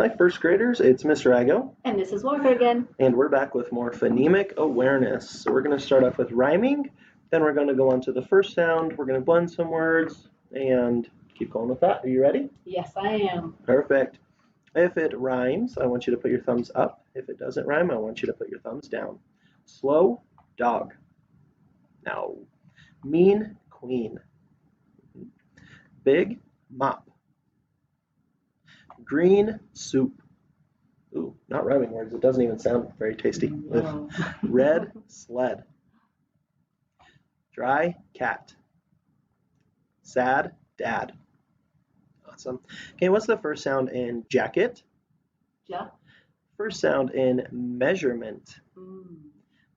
Hi, first graders, it's Mr. Ago. And Mrs. Walker again. And we're back with more phonemic awareness. So we're going to start off with rhyming, then we're going to go on to the first sound, we're going to blend some words, and keep going with that. Are you ready? Yes, I am. Perfect. If it rhymes, I want you to put your thumbs up. If it doesn't rhyme, I want you to put your thumbs down. Slow dog. Now, mean queen. Big mop. Green soup. Ooh, not rhyming words. It doesn't even sound very tasty. No. Red sled. Dry cat. Sad dad. Awesome. Okay, what's the first sound in jacket? Ja. First sound in measurement. Mm.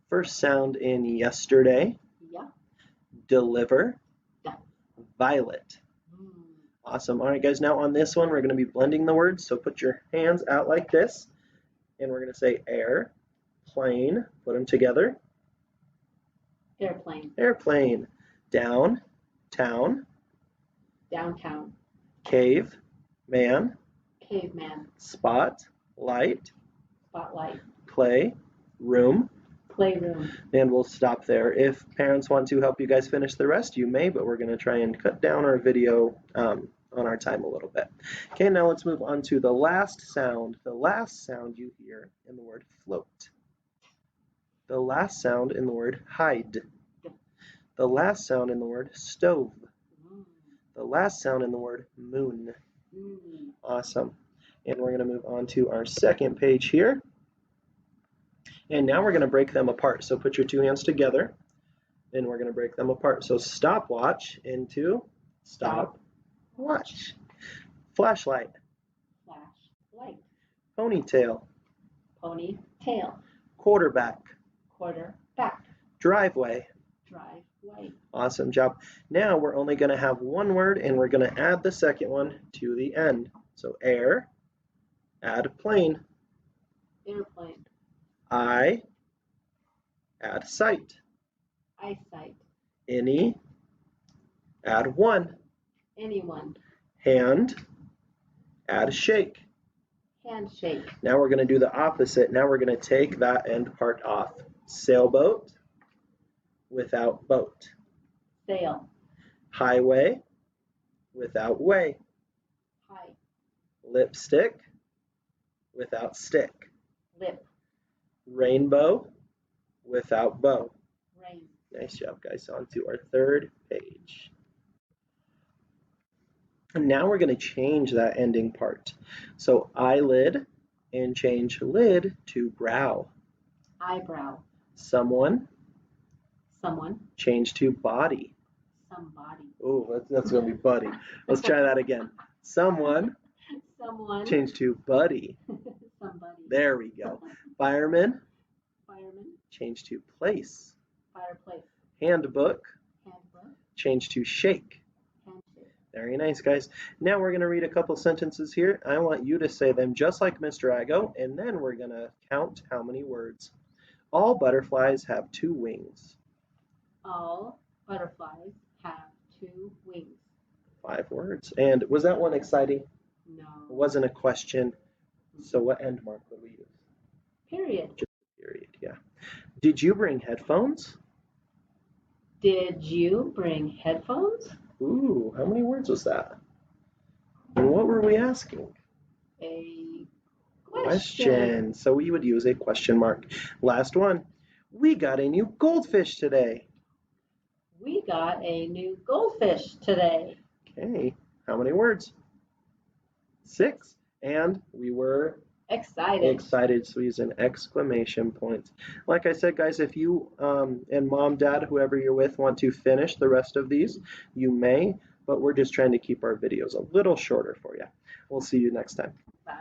First sound in yesterday. Yeah. Deliver. Yeah. Violet. Mm. Awesome. All right, guys, now on this one, we're going to be blending the words. So put your hands out like this, and we're going to say air, plane, put them together. Airplane. Airplane. Down, town. Downtown. Cave, man. Caveman. Spot, light. Spotlight. Play, room. Playroom. And we'll stop there. If parents want to help you guys finish the rest, you may, but we're going to try and cut down our video on our time a little bit. Okay, now let's move on to the last sound. The last sound you hear in the word float. The last sound in the word hide. The last sound in the word stove. Mm. The last sound in the word moon. Mm. Awesome. And we're going to move on to our second page here. And now we're going to break them apart. So put your two hands together, and we're going to break them apart. So stopwatch into stop watch. Flashlight. Flashlight. Ponytail. Ponytail. Quarterback. Quarterback. Driveway. Driveway. Awesome job. Now we're only going to have one word, and we're going to add the second one to the end. So air, add plane. Airplane. Eye, add sight. Eyesight. Any, add one. Anyone. Hand, add shake. Handshake. Now we're going to do the opposite. Now we're going to take that end part off. Sailboat without boat. Sail. Highway without way. High. Lipstick without stick. Lip. Rainbow without bow. Rain. Nice job, guys. On to our third page. And now we're going to change that ending part. So eyelid, and change lid to brow. Eyebrow. Someone, Someone. change to body. Somebody. Oh, that's going to be buddy. Let's try that again. Someone, Someone. change to buddy. Somebody. There we go. Fireman, Fireman. change to place. Fireplace. Handbook, Handbook. change to shake. Handshake. Very nice, guys. Now we're going to read a couple sentences here. I want you to say them just like Mr. Ago, and then we're going to count how many words. All butterflies have two wings. All butterflies have two wings. 5 words. And was that one exciting? No. It wasn't a question. So what end mark would we use? Period. Just a period, yeah. Did you bring headphones? Did you bring headphones? Ooh, how many words was that? And what were we asking? A Question. So we would use a question mark. Last one. We got a new goldfish today. We got a new goldfish today. Okay, how many words? 6. And we were Excited. so we use an exclamation point. Like I said, guys, if you and mom, dad, whoever you're with, want to finish the rest of these, you may, but we're just trying to keep our videos a little shorter for you. We'll see you next time. Bye.